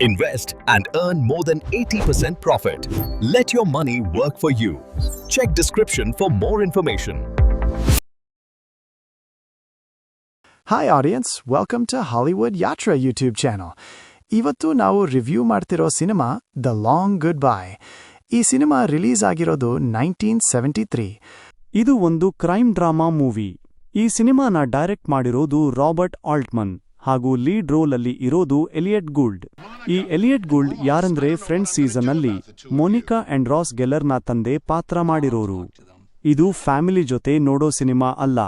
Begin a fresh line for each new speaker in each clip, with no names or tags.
Invest and earn more than 80% profit. Let your money work for you. Check description for more information.
Hi audience, welcome to Hollywood Yatra YouTube channel. ಇವತ್ತು ನಾವು review ಮಾಡ್ತಿರೋ cinema the long good bye. ಈ cinema release ಆಗಿರೋದು 1973.
ಇದು ಒಂದು crime drama movie. ಈ ಸಿನಿಮಾನ direct ಮಾಡಿರೋದು ರಾಬರ್ಟ್ ಆಲ್ಟ್ಮನ್ ಹಾಗೂ ಲೀಡ್ ರೋಲ್ ಅಲ್ಲಿ ಇರೋದು ಎಲಿಯಟ್ ಗೂಲ್ಡ್. ಈ ಎಲಿಯಟ್ ಗೂಲ್ಡ್ ಯಾರಂದ್ರೆ ಫ್ರೆಂಡ್ಸ್ ಸೀಸನ್ ಅಲ್ಲಿ ಮೋನಿಕಾ ಅಂಡ್ ರಾಸ್ ಗೆಲ್ಲರ್ನ ತಂದೆ ಪಾತ್ರ ಮಾಡಿರೋರು. ಇದು ಫ್ಯಾಮಿಲಿ ಜೊತೆ ನೋಡೋ ಸಿನಿಮಾ ಅಲ್ಲ.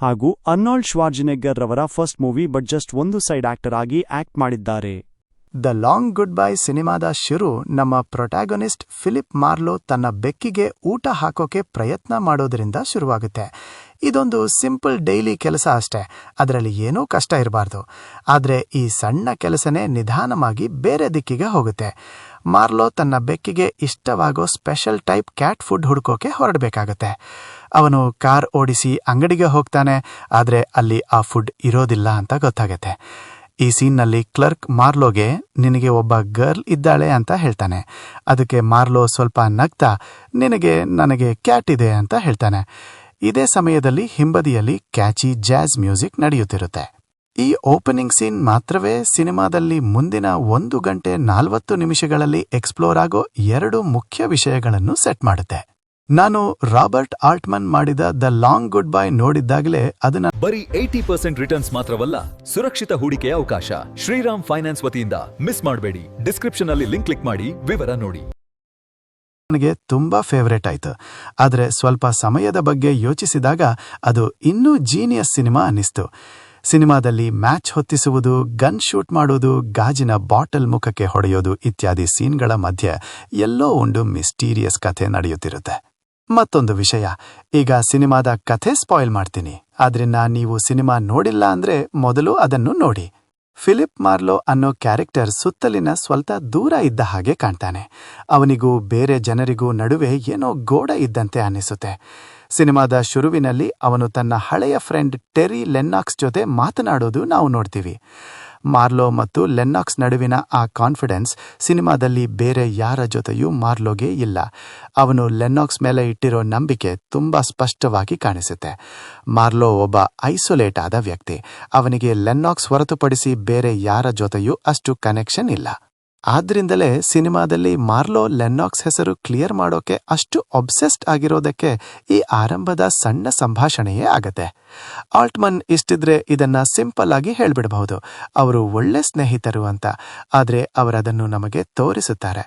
ಹಾಗೂ ಅರ್ನಾಲ್ಡ್ ಶ್ವಾರ್ಜೆನೆಗ್ಗರ್ ರವರ ಫಸ್ಟ್ ಮೂವಿ ಬಟ್ ಜಸ್ಟ್ ಒಂದು ಸೈಡ್ ಆಕ್ಟರ್ ಆಗಿ ಆಕ್ಟ್ ಮಾಡಿದ್ದಾರೆ.
ದ ಲಾಂಗ್ ಗುಡ್ ಬೈ ಸಿನಿಮಾದ ಶುರು ನಮ್ಮ ಪ್ರೊಟ್ಯಾಗೊನಿಸ್ಟ್ ಫಿಲಿಪ್ ಮಾರ್ಲೋ ತನ್ನ ಬೆಕ್ಕಿಗೆ ಊಟ ಹಾಕೋಕೆ ಪ್ರಯತ್ನ ಮಾಡೋದ್ರಿಂದ ಶುರುವಾಗುತ್ತೆ. ಇದೊಂದು ಸಿಂಪಲ್ ಡೈಲಿ ಕೆಲಸ ಅಷ್ಟೇ, ಅದರಲ್ಲಿ ಏನೂ ಕಷ್ಟ ಇರಬಾರ್ದು. ಆದರೆ ಈ ಸಣ್ಣ ಕೆಲಸನೇ ನಿಧಾನವಾಗಿ ಬೇರೆ ದಿಕ್ಕಿಗೆ ಹೋಗುತ್ತೆ. ಮಾರ್ಲೋ ತನ್ನ ಬೆಕ್ಕಿಗೆ ಇಷ್ಟವಾಗೋ ಸ್ಪೆಷಲ್ ಟೈಪ್ ಕ್ಯಾಟ್ ಫುಡ್ ಹುಡುಕೋಕೆ ಹೊರಡಬೇಕಾಗತ್ತೆ. ಅವನು ಕಾರ್ ಓಡಿಸಿ ಅಂಗಡಿಗೆ ಹೋಗ್ತಾನೆ, ಆದರೆ ಅಲ್ಲಿ ಆ ಫುಡ್ ಇರೋದಿಲ್ಲ ಅಂತ ಗೊತ್ತಾಗತ್ತೆ. ಈ ಸೀನ್ನಲ್ಲಿ ಕ್ಲರ್ಕ್ ಮಾರ್ಲೋಗೆ ನಿನಗೆ ಒಬ್ಬ ಗರ್ಲ್ ಇದ್ದಾಳೆ ಅಂತ ಹೇಳ್ತಾನೆ. ಅದಕ್ಕೆ ಮಾರ್ಲೋ ಸ್ವಲ್ಪ ನಗ್ತಾ ನನಗೆ ಕ್ಯಾಟ್ ಇದೆ ಅಂತ ಹೇಳ್ತಾನೆ. ಇದೇ ಸಮಯದಲ್ಲಿ ಹಿಂಬದಿಯಲ್ಲಿ ಕ್ಯಾಚಿ ಜಾಜ್ ಮ್ಯೂಸಿಕ್ ನಡೆಯುತ್ತಿರುತ್ತೆ. ಈ ಓಪನಿಂಗ್ ಸೀನ್ ಮಾತ್ರವೇ ಸಿನಿಮಾದಲ್ಲಿ ಮುಂದಿನ 1 ಗಂಟೆ 40 ನಿಮಿಷಗಳಲ್ಲಿ ಎಕ್ಸ್ಪ್ಲೋರ್ ಆಗೋ 2 ಮುಖ್ಯ ವಿಷಯಗಳನ್ನು ಸೆಟ್ ಮಾಡುತ್ತೆ. ನಾನು ರಾಬರ್ಟ್ ಆಲ್ಟ್ಮನ್ ಮಾಡಿದ ದ ಲಾಂಗ್ ಗುಡ್ ಬೈ ನೋಡಿದ್ದಾಗಲೇ ಅದನ್ನ
ಬರೀ 80% ರಿಟರ್ನ್ಸ್ ಮಾತ್ರವಲ್ಲ, ಸುರಕ್ಷಿತ ಹೂಡಿಕೆಯ ಅವಕಾಶ. ಶ್ರೀರಾಮ್ ಫೈನಾನ್ಸ್ ವತಿಯಿಂದ ಮಿಸ್ ಮಾಡಬೇಡಿ. ಡಿಸ್ಕ್ರಿಪ್ಷನ್ ಅಲ್ಲಿ ಲಿಂಕ್ ಕ್ಲಿಕ್ ಮಾಡಿ ವಿವರ ನೋಡಿ.
ನನಗೆ ತುಂಬಾ ಫೇವರೇಟ್ ಆಯ್ತು. ಆದರೆ ಸ್ವಲ್ಪ ಸಮಯದ ಬಗ್ಗೆ ಯೋಚಿಸಿದಾಗ ಅದು ಇನ್ನೂ ಜೀನಿಯಸ್ ಸಿನಿಮಾ ಅನ್ನಿಸ್ತು. ಸಿನಿಮಾದಲ್ಲಿ ಮ್ಯಾಚ್ ಹೊತ್ತಿಸುವುದು, ಗನ್ ಶೂಟ್ ಮಾಡೋದು, ಗಾಜಿನ ಬಾಟಲ್ ಮುಖಕ್ಕೆ ಹೊಡೆಯೋದು ಇತ್ಯಾದಿ ಸೀನ್ಗಳ ಮಧ್ಯೆ ಎಲ್ಲೋ ಒಂದು ಮಿಸ್ಟೀರಿಯಸ್ ಕಥೆ ನಡೆಯುತ್ತಿರುತ್ತೆ. ಮತ್ತೊಂದು ವಿಷಯ, ಈಗ ಸಿನಿಮಾದ ಕಥೆ ಸ್ಪಾಯ್ಲ್ ಮಾಡ್ತೀನಿ. ಆದ್ರಿಂದ ನೀವು ಸಿನಿಮಾ ನೋಡಿಲ್ಲ ಅಂದ್ರೆ ಮೊದಲು ಅದನ್ನು ನೋಡಿ. ಫಿಲಿಪ್ ಮಾರ್ಲೋ ಅನ್ನೋ ಕ್ಯಾರೆಕ್ಟರ್ ಸುತ್ತಲಿನ ಸ್ವಲ್ಪ ದೂರ ಇದ್ದ ಹಾಗೆ ಕಾಣ್ತಾನೆ. ಅವನಿಗೂ ಬೇರೆ ಜನರಿಗೂ ನಡುವೆ ಏನೋ ಗೋಡೆ ಇದ್ದಂತೆ ಅನ್ನಿಸುತ್ತೆ. ಸಿನಿಮಾದ ಶುರುವಿನಲ್ಲಿ ಅವನು ತನ್ನ ಹಳೆಯ ಫ್ರೆಂಡ್ ಟೆರಿ ಲೆನ್ನಾಕ್ಸ್ ಜೊತೆ ಮಾತನಾಡೋದು ನಾವು ನೋಡ್ತೀವಿ. ಮಾರ್ಲೋ ಮತ್ತು ಲೆನ್ನಾಕ್ಸ್ ನಡುವಿನ ಆ ಕಾನ್ಫಿಡೆನ್ಸ್ ಸಿನಿಮಾದಲ್ಲಿ ಬೇರೆ ಯಾರ ಜೊತೆಯೂ ಮಾರ್ಲೋಗೆ ಇಲ್ಲ. ಅವನು ಲೆನ್ನಾಕ್ಸ್ ಮೇಲೆ ಇಟ್ಟಿರೋ ನಂಬಿಕೆ ತುಂಬಾ ಸ್ಪಷ್ಟವಾಗಿ ಕಾಣಿಸುತ್ತೆ. ಮಾರ್ಲೋ ಒಬ್ಬ ಐಸೋಲೇಟ್ ಆದ ವ್ಯಕ್ತಿ. ಅವನಿಗೆ ಲೆನ್ನಾಕ್ಸ್ ಹೊರತುಪಡಿಸಿ ಬೇರೆ ಯಾರ ಜೊತೆಯೂ ಅಷ್ಟು ಕನೆಕ್ಷನ್ ಇಲ್ಲ. ಆದ್ರಿಂದಲೇ ಸಿನಿಮಾದಲ್ಲಿ ಮಾರ್ಲೋ ಲೆನ್ನಾಕ್ಸ್ ಹೆಸರು ಕ್ಲಿಯರ್ ಮಾಡೋಕೆ ಅಷ್ಟು ಒಬ್ಸೆಸ್ಡ್ ಆಗಿರೋದಕ್ಕೆ ಈ ಆರಂಭದ ಸಣ್ಣ ಸಂಭಾಷಣೆಯೇ ಆಗತ್ತೆ. ಆಲ್ಟ್ಮನ್ ಇಷ್ಟಿದ್ರೆ ಇದನ್ನ ಸಿಂಪಲ್ ಆಗಿ ಹೇಳ್ಬಿಡಬಹುದು, ಅವರು ಒಳ್ಳೆ ಸ್ನೇಹಿತರು ಅಂತ. ಆದ್ರೆ ಅವರದನ್ನು ನಮಗೆ ತೋರಿಸುತ್ತಾರೆ.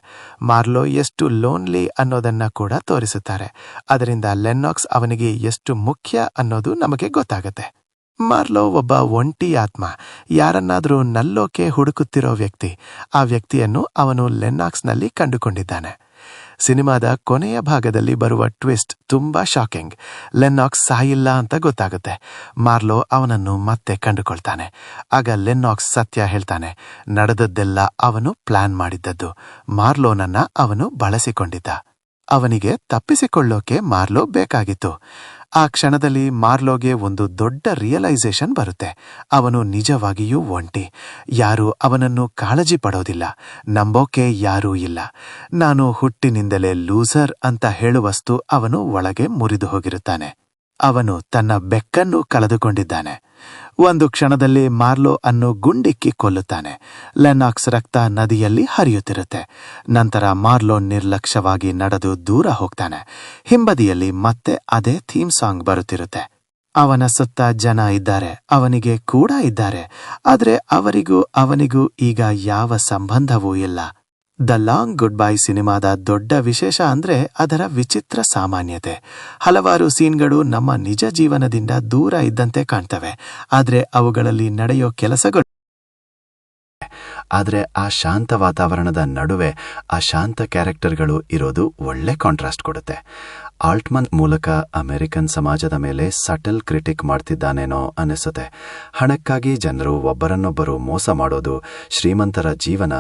ಮಾರ್ಲೋ ಎಷ್ಟು ಲೋನ್ಲಿ ಅನ್ನೋದನ್ನ ಕೂಡ ತೋರಿಸುತ್ತಾರೆ. ಅದರಿಂದ ಲೆನ್ನಾಕ್ಸ್ ಅವನಿಗೆ ಎಷ್ಟು ಮುಖ್ಯ ಅನ್ನೋದು ನಮಗೆ ಗೊತ್ತಾಗತ್ತೆ. ಮಾರ್ಲೋ ಒಬ್ಬ ಒಂಟಿ ಆತ್ಮ, ಯಾರನ್ನಾದ್ರೂ ನಲ್ಲೋಕೆ ಹುಡುಕುತ್ತಿರೋ ವ್ಯಕ್ತಿ. ಆ ವ್ಯಕ್ತಿಯನ್ನು ಅವನು ಲೆನ್ನಾಕ್ಸ್ನಲ್ಲಿ ಕಂಡುಕೊಂಡಿದ್ದಾನೆ. ಸಿನಿಮಾದ ಕೊನೆಯ ಭಾಗದಲ್ಲಿ ಬರುವ ಟ್ವಿಸ್ಟ್ ತುಂಬಾ ಶಾಕಿಂಗ್. ಲೆನ್ನಾಕ್ಸ್ ಸಾಯಿಲ್ಲ ಅಂತ ಗೊತ್ತಾಗುತ್ತೆ. ಮಾರ್ಲೋ ಅವನನ್ನು ಮತ್ತೆ ಕಂಡುಕೊಳ್ತಾನೆ. ಆಗ ಲೆನ್ನಾಕ್ಸ್ ಸತ್ಯ ಹೇಳ್ತಾನೆ. ನಡೆದದ್ದೆಲ್ಲ ಅವನು ಪ್ಲಾನ್ ಮಾಡಿದ್ದದ್ದು. ಮಾರ್ಲೋನನ್ನ ಅವನು ಬಳಸಿಕೊಂಡಿದ್ದ. ಅವನಿಗೆ ತಪ್ಪಿಸಿಕೊಳ್ಳೋಕೆ ಮಾರ್ಲೋ ಬೇಕಾಗಿತ್ತು. ಆ ಕ್ಷಣದಲ್ಲಿ ಮಾರ್ಲೋಗೆ ಒಂದು ದೊಡ್ಡ ರಿಯಲೈಸೇಷನ್ ಬರುತ್ತೆ. ಅವನು ನಿಜವಾಗಿಯೂ ಒಂಟಿ. ಯಾರೂ ಅವನನ್ನು ಕಾಳಜಿ ಪಡೋದಿಲ್ಲ. ನಂಬೋಕೆ ಯಾರೂ ಇಲ್ಲ. ನಾನು ಹುಟ್ಟಿನಿಂದಲೇ ಲೂಸರ್ ಅಂತ ಹೇಳುವಷ್ಟು ಅವನು ಒಳಗೆ ಮುರಿದು ಹೋಗಿರುತ್ತಾನೆ. ಅವನು ತನ್ನ ಬೆಕ್ಕನ್ನು ಕಳೆದುಕೊಂಡಿದ್ದಾನೆ. ಒಂದು ಕ್ಷಣದಲ್ಲಿ ಮಾರ್ಲೋ ಅನ್ನು ಗುಂಡಿಕ್ಕಿ ಕೊಲ್ಲುತ್ತಾನೆ. ಲೆನ್ನಾಕ್ಸ್ ರಕ್ತ ನದಿಯಲ್ಲಿ ಹರಿಯುತ್ತಿರುತ್ತೆ. ನಂತರ ಮಾರ್ಲೋ ನಿರ್ಲಕ್ಷ್ಯವಾಗಿ ನಡೆದು ದೂರ ಹೋಗ್ತಾನೆ. ಹಿಂಬದಿಯಲ್ಲಿ ಮತ್ತೆ ಅದೇ ಥೀಮ್ ಸಾಂಗ್ ಬರುತ್ತಿರುತ್ತೆ. ಅವನ ಸುತ್ತ ಜನ ಇದ್ದಾರೆ, ಅವನಿಗೆ ಕೂಡ ಇದ್ದಾರೆ. ಆದ್ರೆ ಅವನಿಗೂ ಈಗ ಯಾವ ಸಂಬಂಧವೂ ಇಲ್ಲ. ದ ಲಾಂಗ್ ಗುಡ್ ಬೈ ಸಿನಿಮಾದ ದೊಡ್ಡ ವಿಶೇಷ ಅಂದ್ರೆ ಅದರ ವಿಚಿತ್ರ ಸಾಮಾನ್ಯತೆ. ಹಲವಾರು ಸೀನ್ಗಳು ನಮ್ಮ ನಿಜ ಜೀವನದಿಂದ ದೂರ ಇದ್ದಂತೆ ಕಾಣ್ತವೆ. ಆದ್ರೆ ಅವುಗಳಲ್ಲಿ ನಡೆಯೋ ಕೆಲಸಗಳು ಆದರೆ ಆ ಶಾಂತ ವಾತಾವರಣದ ನಡುವೆ ಆ ಶಾಂತ ಕ್ಯಾರೆಕ್ಟರ್ಗಳು ಇರೋದು ಒಳ್ಳೆ ಕಾಂಟ್ರಾಸ್ಟ್ ಕೊಡುತ್ತೆ. ಆಲ್ಟ್ಮನ್ ಮೂಲಕ ಅಮೆರಿಕನ್ ಸಮಾಜದ ಮೇಲೆ ಸಟಲ್ ಕ್ರಿಟಿಕ್ ಮಾಡ್ತಿದ್ದಾನೇನೋ ಅನಿಸುತ್ತೆ. ಹಣಕ್ಕಾಗಿ ಜನರು ಒಬ್ಬರನ್ನೊಬ್ಬರು ಮೋಸ ಮಾಡೋದು, ಶ್ರೀಮಂತರ ಜೀವನ,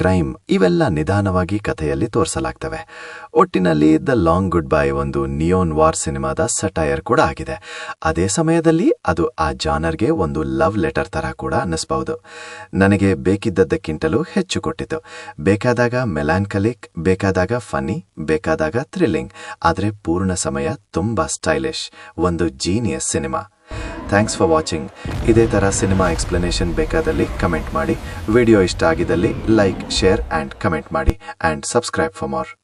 ಕ್ರೈಮ್ ಇವೆಲ್ಲ ನಿಧಾನವಾಗಿ ಕಥೆಯಲ್ಲಿ ತೋರಿಸಲಾಗ್ತವೆ. ಒಟ್ಟಿನಲ್ಲಿ ದ ಲಾಂಗ್ ಗುಡ್ ಬೈ ಒಂದು ನಿಯೋನ್ ವಾರ್ ಸಿನಿಮಾದ ಸಟೈರ್ ಕೂಡ ಆಗಿದೆ. ಅದೇ ಸಮಯದಲ್ಲಿ ಅದು ಆ ಜಾನರ್ಗೆ ಒಂದು ಲವ್ ಲೆಟರ್ ತರ ಕೂಡ ಅನ್ನಿಸಬಹುದು. ನನಗೆ ಬೇಕಿದ್ದದ್ದಕ್ಕೆ ಅಗತ್ಯಕ್ಕಿಂತಲೂ ಹೆಚ್ಚು ಕೊಟ್ಟಿತು. ಬೇಕಾದಾಗ ಮೆಲಾನ್ಕಲಿಕ್, ಬೇಕಾದಾಗ ಫನ್ನಿ, ಬೇಕಾದಾಗ ಥ್ರಿಲ್ಲಿಂಗ್, ಆದರೆ ಪೂರ್ಣ ಸಮಯ ತುಂಬಾ ಸ್ಟೈಲಿಶ್. ಒಂದು genius cinema. Thanks for watching. ಇದೇ ಥರ ಸಿನಿಮಾ ಎಕ್ಸ್ಪ್ಲನೇಷನ್ ಬೇಕಾದಲ್ಲಿ ಕಮೆಂಟ್ ಮಾಡಿ. ವಿಡಿಯೋ ಇಷ್ಟ ಆಗಿದ್ದಲ್ಲಿ ಲೈಕ್, ಶೇರ್ ಆ್ಯಂಡ್ ಕಮೆಂಟ್ ಮಾಡಿ ಆ್ಯಂಡ್ ಸಬ್ಸ್ಕ್ರೈಬ್ ಫಾರ್ ಮೋರ್.